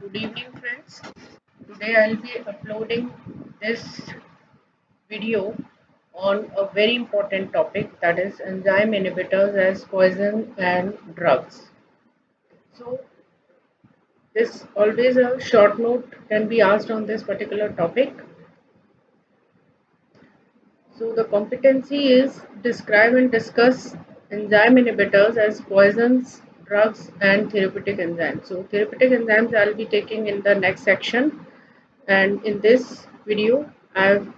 Good evening, friends. Today I'll be uploading this video on a very important topic, that is enzyme inhibitors as poison and drugs. So, this always a short note can be asked on this particular topic. So, the competency is describe and discuss enzyme inhibitors as poisons, drugs, and therapeutic enzymes. So, therapeutic enzymes I'll be taking in the next section. And in this video, I have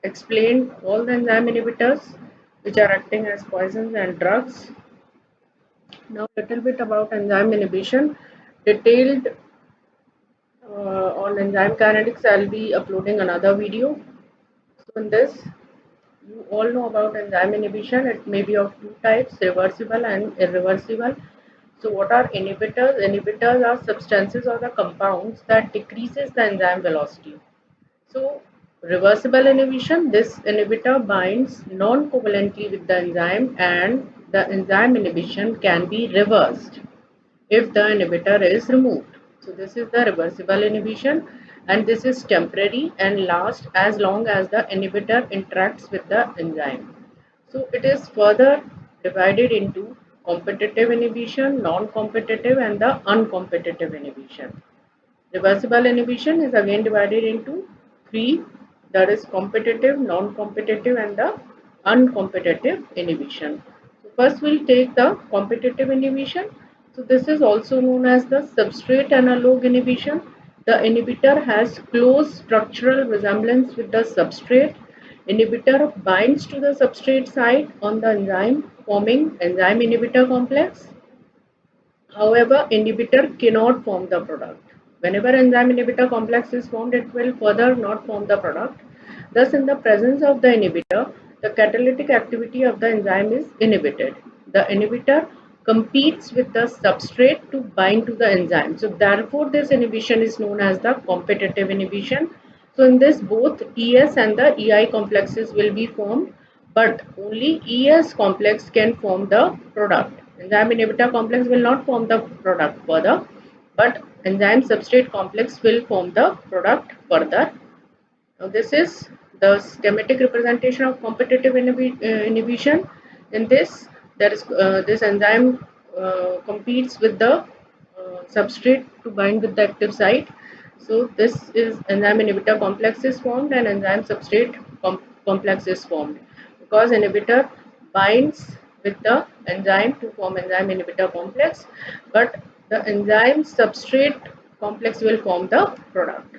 explained all the enzyme inhibitors which are acting as poisons and drugs. Now, a little bit about enzyme inhibition. Detailed on enzyme kinetics, I'll be uploading another video. So, in this, you all know about enzyme inhibition. It may be of two types, reversible and irreversible. So, what are inhibitors? Inhibitors are substances or the compounds that decreases the enzyme velocity. So, reversible inhibition, this inhibitor binds non-covalently with the enzyme and the enzyme inhibition can be reversed if the inhibitor is removed. So, this is the reversible inhibition and this is temporary and lasts as long as the inhibitor interacts with the enzyme. So, it is further divided into competitive inhibition, non-competitive and the uncompetitive inhibition. Reversible inhibition is again divided into three, that is competitive, non-competitive and the uncompetitive inhibition. So first we'll take the competitive inhibition. So this is also known as the substrate analog inhibition. The inhibitor has close structural resemblance with the substrate. Inhibitor binds to the substrate site on the enzyme forming enzyme inhibitor complex. However, inhibitor cannot form the product. Whenever enzyme inhibitor complex is formed, it will further not form the product. Thus, in the presence of the inhibitor, the catalytic activity of the enzyme is inhibited. The inhibitor competes with the substrate to bind to the enzyme. So, therefore, this inhibition is known as the competitive inhibition. So, in this, both ES and the EI complexes will be formed, but only ES complex can form the product. Enzyme inhibitor complex will not form the product further, but enzyme substrate complex will form the product further. Now, this is the schematic representation of competitive inhibition. In this, there is this enzyme competes with the substrate to bind with the active site. So, this is enzyme inhibitor complex is formed and enzyme substrate complex is formed because inhibitor binds with the enzyme to form enzyme inhibitor complex, but the enzyme substrate complex will form the product.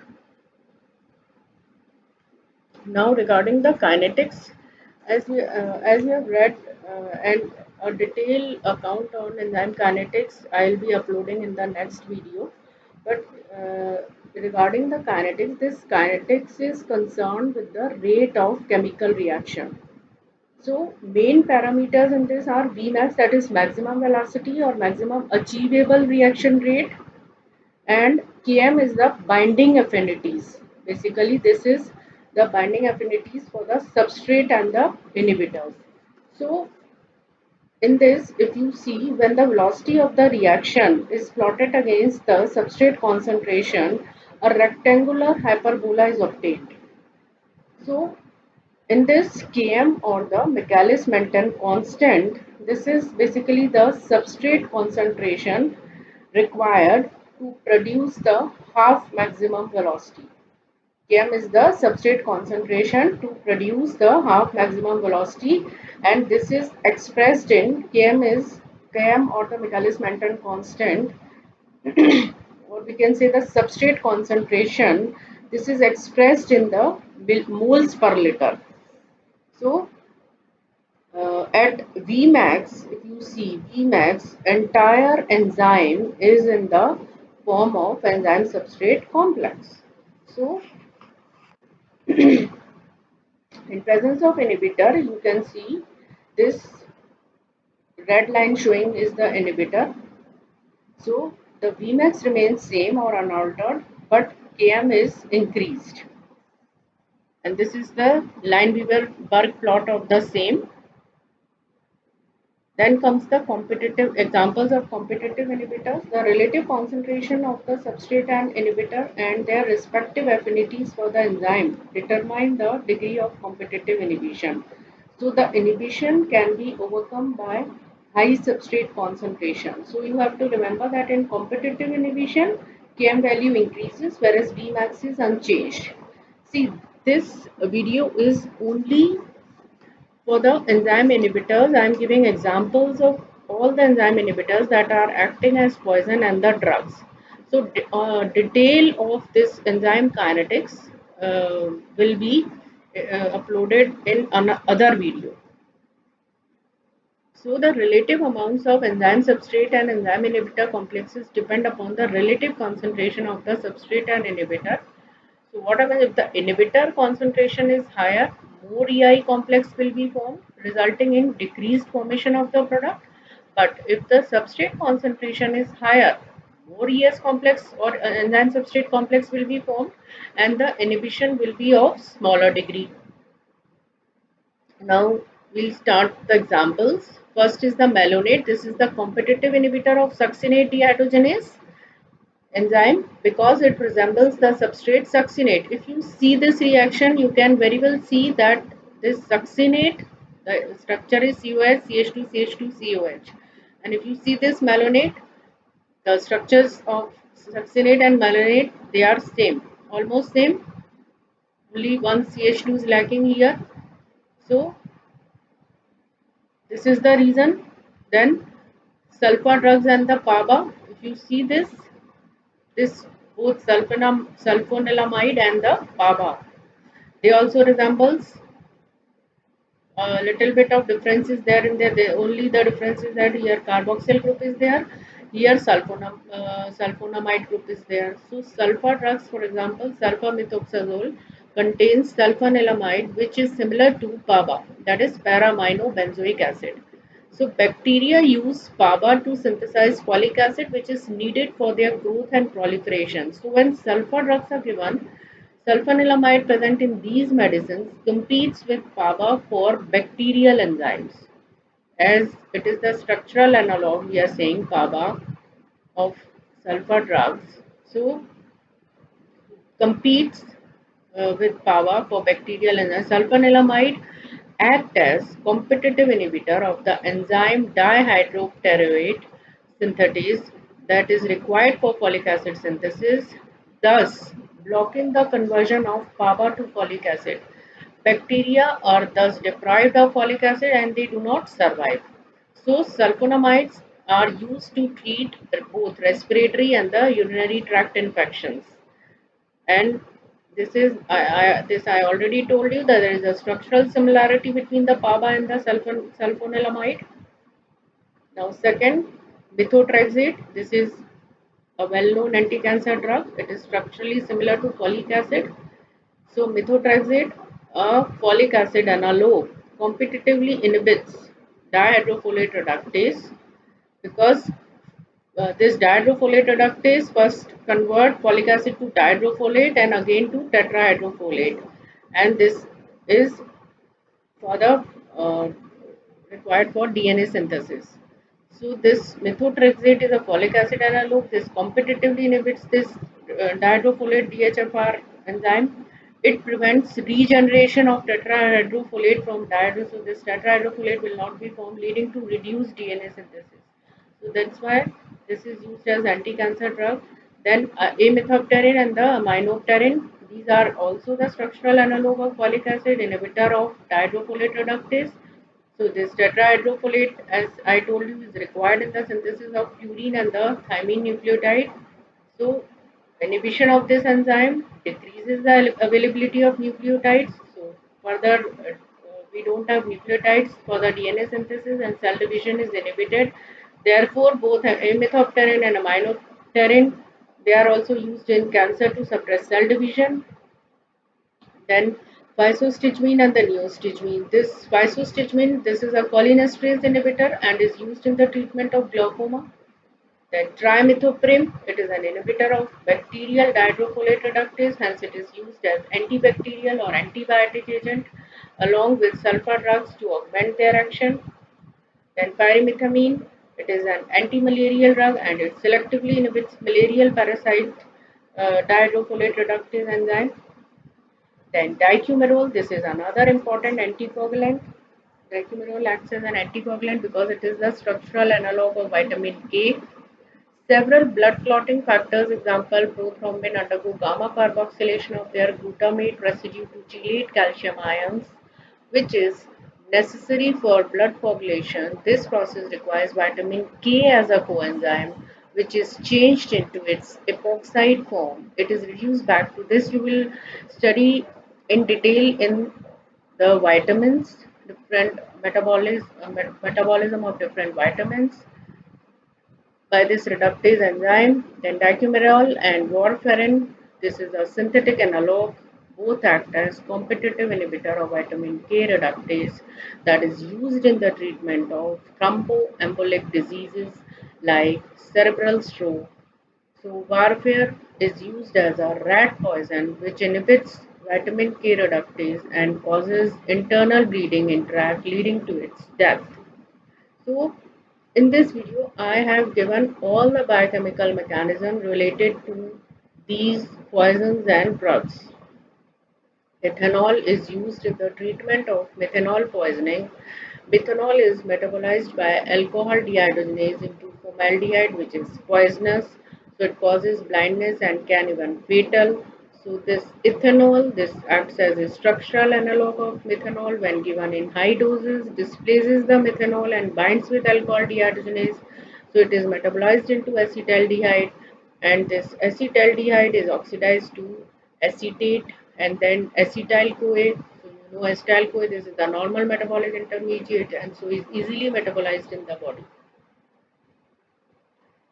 Now regarding the kinetics, as we have read and a detailed account on enzyme kinetics, I'll be uploading in the next video. But regarding the kinetics, this kinetics is concerned with the rate of chemical reaction. So main parameters in this are Vmax, that is maximum velocity or maximum achievable reaction rate, and Km is the binding affinities. Basically, this is the binding affinities for the substrate and the inhibitors. So, in this, if you see, when the velocity of the reaction is plotted against the substrate concentration, a rectangular hyperbola is obtained. So, in this Km or the Michaelis-Menten constant, this is basically the substrate concentration required to produce the half maximum velocity. Km is the substrate concentration to produce the half maximum velocity, and this is expressed in Km or the Michaelis-Menten constant, or we can say the substrate concentration. This is expressed in the moles per liter. So at Vmax, if you see Vmax, entire enzyme is in the form of enzyme substrate complex. So in presence of inhibitor, you can see this red line showing is the inhibitor. So the Vmax remains same or unaltered, but Km is increased. And this is the Lineweaver-Burk plot of the same. Then comes the competitive examples of competitive inhibitors. The relative concentration of the substrate and inhibitor and their respective affinities for the enzyme determine the degree of competitive inhibition. So the inhibition can be overcome by high substrate concentration. So you have to remember that in competitive inhibition, Km value increases whereas Vmax is unchanged. See, this video is only for the enzyme inhibitors. I am giving examples of all the enzyme inhibitors that are acting as poison and the drugs. So, detail of this enzyme kinetics will be uploaded in another video. So, the relative amounts of enzyme substrate and enzyme inhibitor complexes depend upon the relative concentration of the substrate and inhibitor. So what happens if the inhibitor concentration is higher, more EI complex will be formed, resulting in decreased formation of the product. But if the substrate concentration is higher, more ES complex or enzyme substrate complex will be formed, and the inhibition will be of smaller degree. Now we'll start the examples. First is the malonate. This is the competitive inhibitor of succinate dehydrogenase enzyme because it resembles the substrate succinate. If you see this reaction, you can very well see that this succinate, the structure is COH, CH2, CH2, COH. And if you see this malonate, the structures of succinate and malonate, they are same, almost same. Only one CH2 is lacking here. So this is the reason. Then sulfur drugs and the PABA. If you see this both sulfonilamide and the PABA. They also resembles a little bit of difference is there in there. Only the difference is that here carboxyl group is there, here sulfonamide group is there. So sulfur drugs, for example, sulfamethoxazole contains sulfonilamide, which is similar to PABA, that is para-aminobenzoic acid. So bacteria use PABA to synthesize folic acid, which is needed for their growth and proliferation. So when sulfur drugs are given, sulfanilamide present in these medicines competes with PABA for bacterial enzymes, as it is the structural analog we are saying PABA of sulfur drugs. So competes with PABA for bacterial enzymes. Sulfanilamide act as competitive inhibitor of the enzyme dihydropteroate synthetase that is required for folic acid synthesis, thus blocking the conversion of PABA to folic acid. Bacteria are thus deprived of folic acid and they do not survive. So sulfonamides are used to treat both respiratory and the urinary tract infections. And this I already told you that there is a structural similarity between the PABA and the sulfonilamide. Now second, methotrexate. This is a well-known anti-cancer drug. It is structurally similar to folic acid. So methotrexate, a folic acid analog, competitively inhibits dihydrofolate reductase because this dihydrofolate reductase first convert folic acid to dihydrofolate and again to tetrahydrofolate, and this is for the required for DNA synthesis. So this methotrexate is a folic acid analog. This competitively inhibits this dihydrofolate DHFR enzyme. It prevents regeneration of tetrahydrofolate from dihydro. So this tetrahydrofolate will not be formed, leading to reduced DNA synthesis. So that's why this is used as anti-cancer drug. Then amethopterin and the aminopterin. These are also the structural analog of folic acid, inhibitor of dihydrofolate reductase. So this tetrahydrofolate, as I told you, is required in the synthesis of purine and the thymine nucleotide. So inhibition of this enzyme decreases the availability of nucleotides. So further, we don't have nucleotides for the DNA synthesis and cell division is inhibited. Therefore, both amethopterin and aminopterin, they are also used in cancer to suppress cell division. Then physostigmine and the neostigmine. This physostigmine, this is a cholinesterase inhibitor and is used in the treatment of glaucoma. Then trimethoprim, it is an inhibitor of bacterial dihydrofolate reductase, hence it is used as antibacterial or antibiotic agent along with sulfur drugs to augment their action. Then pyrimethamine, it is an anti-malarial drug and it selectively inhibits malarial parasite dihydrofolate reductase enzyme. Then dicumarole, this is another important anticoagulant. Dicumarole acts as an anticoagulant because it is the structural analog of vitamin K. Several blood clotting factors, example prothrombin, undergo gamma carboxylation of their glutamate residue to chelate calcium ions, which is necessary for blood coagulation. This process requires vitamin K as a coenzyme, which is changed into its epoxide form. It is reduced back to this. You will study in detail in the vitamins, different metabolism of different vitamins by this reductase enzyme. Then dicumarole and warfarin, this is a synthetic analog. Both act as competitive inhibitor of vitamin K reductase that is used in the treatment of thromboembolic diseases like cerebral stroke. So warfare is used as a rat poison which inhibits vitamin K reductase and causes internal bleeding in tract leading to its death. So in this video, I have given all the biochemical mechanism related to these poisons and drugs. Ethanol is used in the treatment of methanol poisoning. Methanol is metabolized by alcohol dehydrogenase into formaldehyde, which is poisonous. So it causes blindness and can even fatal. So this ethanol, this acts as a structural analog of methanol when given in high doses, displaces the methanol and binds with alcohol dehydrogenase. So it is metabolized into acetaldehyde, and this acetaldehyde is oxidized to acetate and then acetyl CoA. So you know acetyl CoA, this is the normal metabolic intermediate and so is easily metabolized in the body.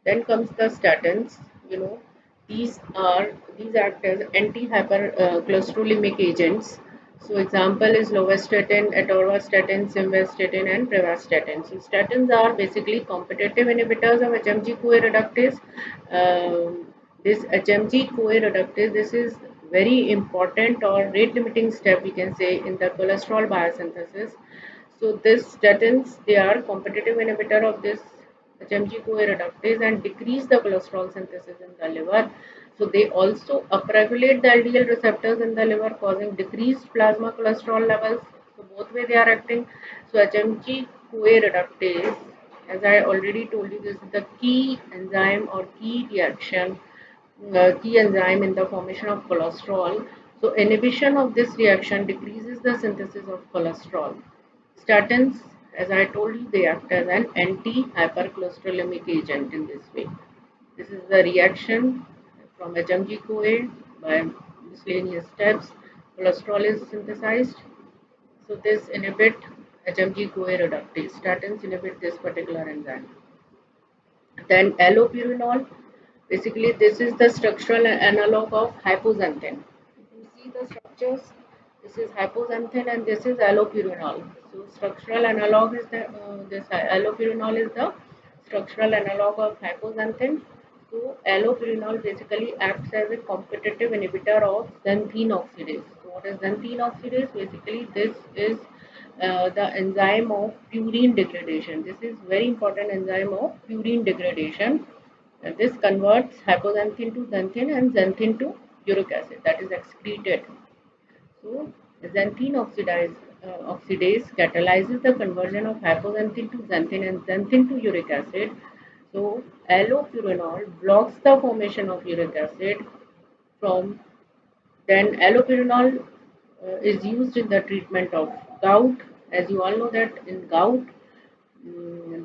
Then comes the statins. You know, these act as anti-hypercholesterolemic agents. So example is lovastatin, atorvastatin, simvastatin, and pravastatin. So statins are basically competitive inhibitors of HMG-CoA reductase. This HMG-CoA reductase, this is very important or rate limiting step we can say in the cholesterol biosynthesis. So this statins, they are competitive inhibitor of this HMG-CoA reductase and decrease the cholesterol synthesis in the liver. So they also upregulate the LDL receptors in the liver, causing decreased plasma cholesterol levels. So both way they are acting. So HMG-CoA reductase, as I already told you, this is the key enzyme or key reaction, key enzyme in the formation of cholesterol. So inhibition of this reaction decreases the synthesis of cholesterol. Statins, as I told you, they act as an anti-hypercholesterolemic agent in this way. This is the reaction from HMG-CoA by miscellaneous steps. Cholesterol is synthesized. So this inhibit HMG-CoA reductase. Statins inhibit this particular enzyme. Then allopurinol, basically this is the structural analog of hypoxanthine. If you see the structures, this is hypoxanthine and this is allopurinol. So structural analog is this allopurinol is the structural analog of hypoxanthine. So allopurinol basically acts as a competitive inhibitor of xanthine oxidase. So what is xanthine oxidase? Basically this is the enzyme of purine degradation. This is very important enzyme of purine degradation. This converts hypoxanthine to xanthine and xanthine to uric acid that is excreted. So xanthine oxidase catalyzes the conversion of hypoxanthine to xanthine and xanthine to uric acid. So allopurinol blocks the formation of uric acid from then allopurinol is used in the treatment of gout. As you all know that in gout,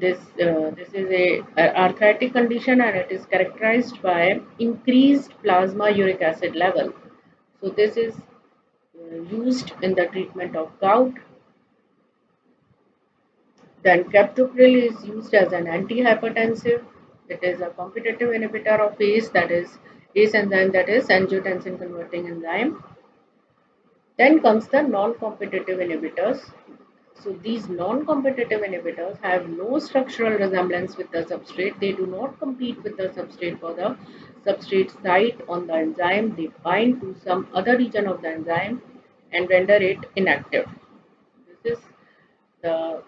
this is a arthritic condition and it is characterized by increased plasma uric acid level. So this is used in the treatment of gout. Then captopril is used as an antihypertensive. It is a competitive inhibitor of ACE, that is ACE enzyme, that is angiotensin converting enzyme. Then comes the non-competitive inhibitors. So these non-competitive inhibitors have no structural resemblance with the substrate. They do not compete with the substrate for the substrate site on the enzyme. They bind to some other region of the enzyme and render it inactive. This is the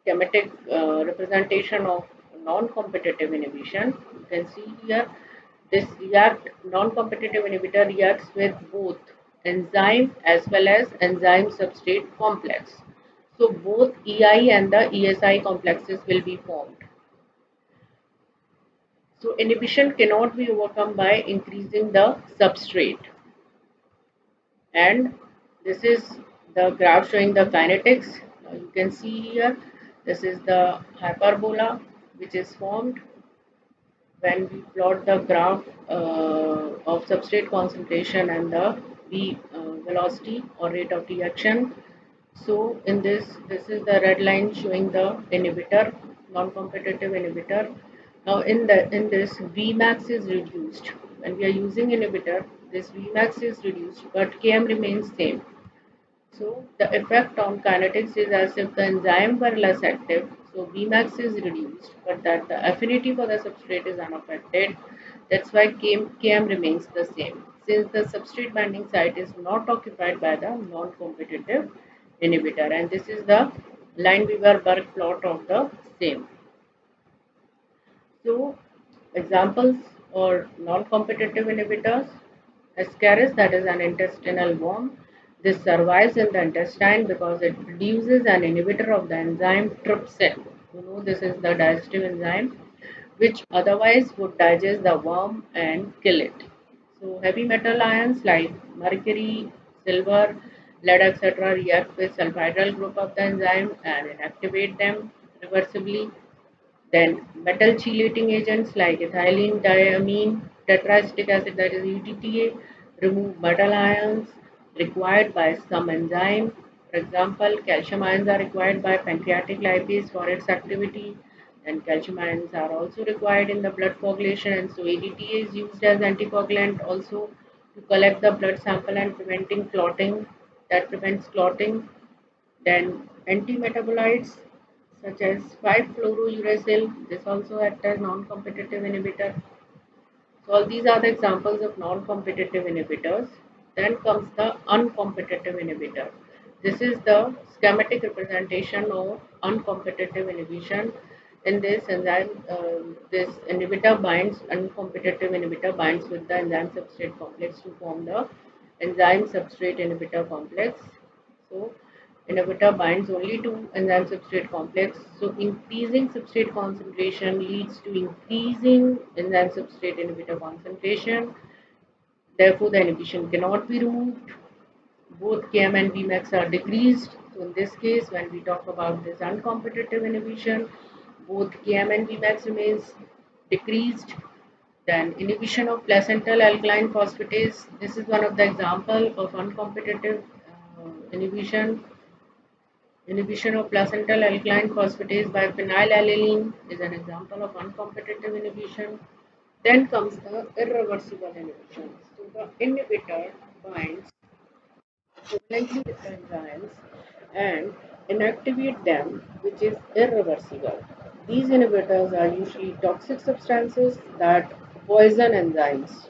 schematic representation of non-competitive inhibition. You can see here this non-competitive inhibitor reacts with both enzyme as well as enzyme substrate complex. So both EI and the ESI complexes will be formed. So inhibition cannot be overcome by increasing the substrate. And this is the graph showing the kinetics. Now you can see here, this is the hyperbola which is formed when we plot the graph of substrate concentration and the velocity or rate of reaction. So in this is the red line showing the inhibitor, non-competitive inhibitor. Now in this Vmax is reduced. When we are using inhibitor, this Vmax is reduced, but Km remains same. So the effect on kinetics is as if the enzyme were less active. So Vmax is reduced, but that the affinity for the substrate is unaffected. That's why Km remains the same. Since the substrate binding site is not occupied by the non-competitive inhibitor, and this is the Lineweaver-Burk plot of the same. So examples or non-competitive inhibitors: Ascaris, that is an intestinal worm. This survives in the intestine because it produces an inhibitor of the enzyme trypsin. You know, this is the digestive enzyme which otherwise would digest the worm and kill it. So heavy metal ions like mercury, silver, lead, etc. react with sulfhydryl group of the enzyme and inactivate them reversibly. Then metal chelating agents like ethylene diamine tetraacetic acid, that is ETTA, remove metal ions required by some enzyme. For example, calcium ions are required by pancreatic lipase for its activity, and calcium ions are also required in the blood coagulation, and so EDTA is used as anticoagulant also to collect the blood sample and preventing clotting, that prevents clotting. Then antimetabolites such as 5-fluorouracil, this also acts as non-competitive inhibitor. So all these are the examples of non-competitive inhibitors. Then comes the uncompetitive inhibitor. This is the schematic representation of uncompetitive inhibition. In this enzyme, this inhibitor binds, uncompetitive inhibitor binds with the enzyme substrate complex to form the enzyme substrate inhibitor complex. So inhibitor binds only to enzyme substrate complex. So increasing substrate concentration leads to increasing enzyme substrate inhibitor concentration. Therefore, the inhibition cannot be removed. Both Km and Vmax are decreased. So in this case, when we talk about this uncompetitive inhibition, both Km and Vmax remains decreased. Then inhibition of placental alkaline phosphatase. This is one of the example of uncompetitive inhibition. Inhibition of placental alkaline phosphatase by phenylalanine is an example of uncompetitive inhibition. Then comes the irreversible inhibition. So the inhibitor binds covalently with the enzymes and inactivate them, which is irreversible. These inhibitors are usually toxic substances that poison enzymes.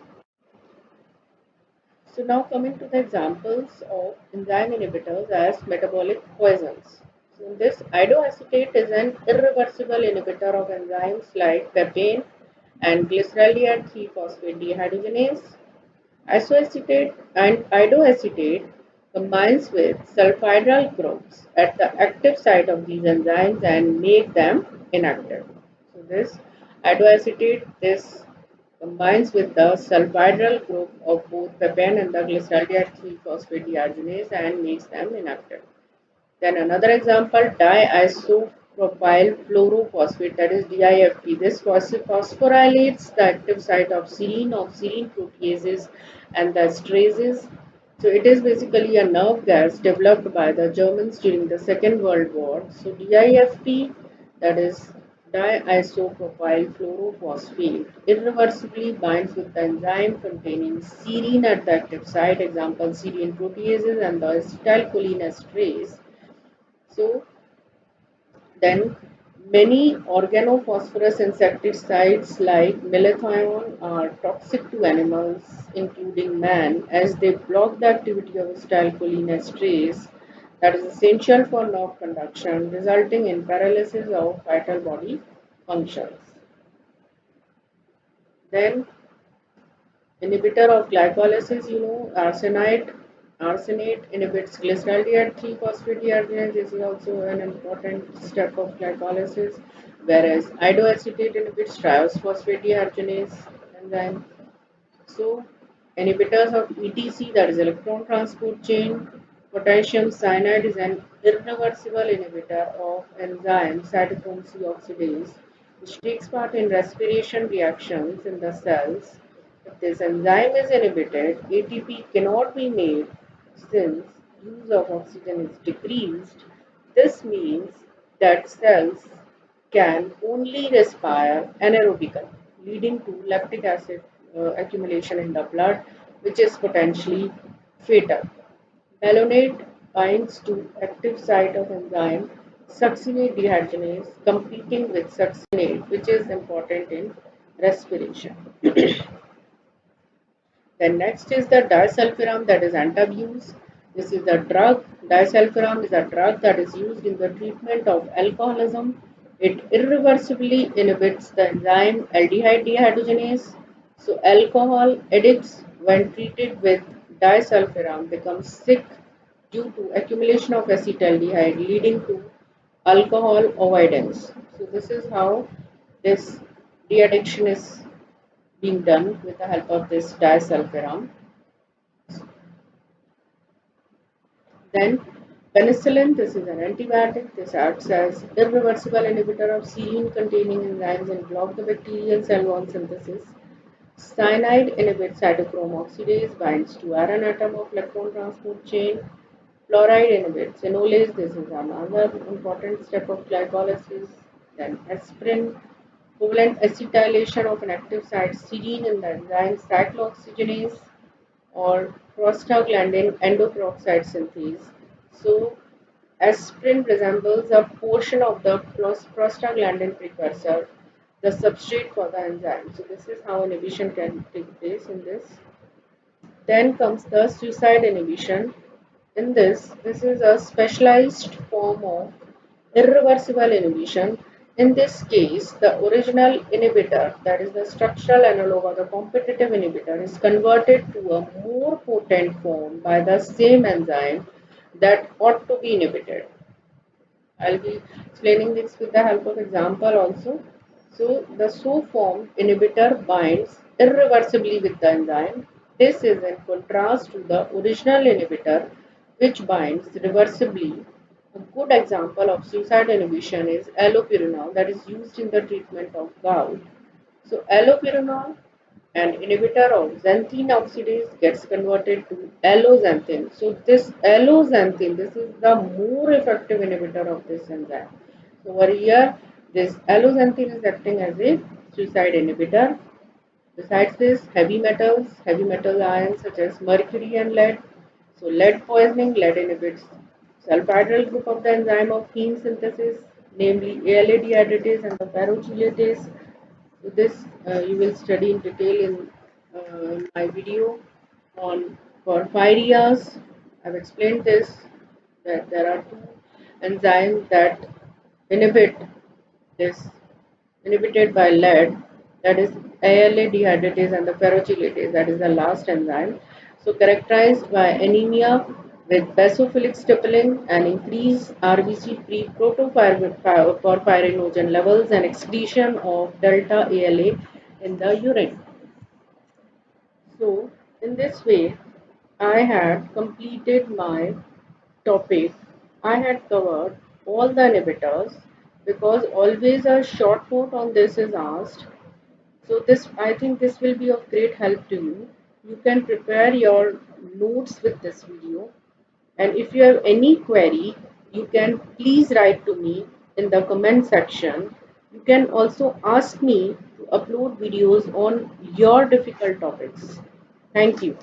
So now coming to the examples of enzyme inhibitors as metabolic poisons. So in this, iodoacetate is an irreversible inhibitor of enzymes like papain and glyceraldehyde 3-phosphate dehydrogenase. Isoacetate and iodoacetate combines with sulfhydryl groups at the active site of these enzymes and make them inactive. So this iodoacetate, this combines with the sulfhydryl group of both papain and the glyceraldehyde 3-phosphate dehydrogenase and makes them inactive. Then another example, diisopropyl fluorophosphate, that is DIFP. This phosphorylates the active site of serine proteases and the esterases. So it is basically a nerve gas developed by the Germans during the Second World War. So DIFP, that is diisopropyl fluorophosphate, irreversibly binds with the enzyme containing serine at the active site, example serine proteases and the acetylcholinesterase. So then many organophosphorus insecticides like malathion are toxic to animals, including man, as they block the activity of acetylcholinesterase. that is essential for nerve conduction, resulting in paralysis of vital body functions. Then inhibitor of glycolysis, arsenate inhibits glyceraldehyde 3-phosphate dehydrogenase. This is also an important step of glycolysis, whereas iodoacetate inhibits triphosphate dehydrogenase enzyme. So, inhibitors of ETC, that is electron transport chain, potassium cyanide is an irreversible inhibitor of enzyme cytochrome C oxidase, which takes part in respiration reactions in the cells. If this enzyme is inhibited, ATP cannot be made since use of oxygen is decreased. This means that cells can only respire anaerobically, leading to lactic acid accumulation in the blood, which is potentially fatal. Malonate binds to active site of enzyme succinate dehydrogenase, competing with succinate, which is important in respiration. Then next is the disulfiram, that is antabuse. This is the drug. Disulfiram is a drug that is used in the treatment of alcoholism. It irreversibly inhibits the enzyme aldehyde dehydrogenase. So alcohol addicts when treated with disulfiram become sick due to accumulation of acetaldehyde leading to alcohol avoidance. So this is how this de-addiction is being done with the help of this disulfiram. Then penicillin, this is an antibiotic. This acts as irreversible inhibitor of serine containing enzymes and block the bacterial cell wall synthesis. Cyanide inhibits cytochrome oxidase, binds to iron atom of electron transport chain. Fluoride inhibits enolase. This is another important step of glycolysis. Then aspirin, covalent acetylation of an active site serine in the enzyme cyclooxygenase or prostaglandin endoperoxide synthase. So, aspirin resembles a portion of the prostaglandin precursor, the substrate for the enzyme. So, this is how inhibition can take place in this. Then comes the suicide inhibition. In this is a specialized form of irreversible inhibition. In this case, the original inhibitor, that is the structural analog or the competitive inhibitor, is converted to a more potent form by the same enzyme that ought to be inhibited. I'll be explaining this with the help of example also. So the so formed inhibitor binds irreversibly with the enzyme. This is in contrast to the original inhibitor which binds reversibly. A good example of suicide inhibition is allopurinol that is used in the treatment of gout. So allopurinol, an inhibitor of xanthine oxidase, gets converted to alloxanthine. So this alloxanthine, this is the more effective inhibitor of this enzyme. So over here, this alloxanthine is acting as a suicide inhibitor. Besides this, heavy metal ions such as mercury and lead. So lead poisoning, lead inhibits sulfhydryl group of the enzyme of heme synthesis, namely ALA dehydratase and the ferrochelatase. So this you will study in detail in my video on porphyrias. I've explained this that there are two enzymes that inhibit this inhibited by lead, that is ALA dehydratase and the ferrochelatase, that is the last enzyme. So characterized by anemia with basophilic stippling and increased RBC free protoporphyrinogen levels and excretion of delta ALA in the urine. So in this way, I had completed my topic. I had covered all the inhibitors because always a short note on this is asked. So this, I think this will be of great help to you. You can prepare your notes with this video, and if you have any query, you can please write to me in the comment section. You can also ask me to upload videos on your difficult topics. Thank you.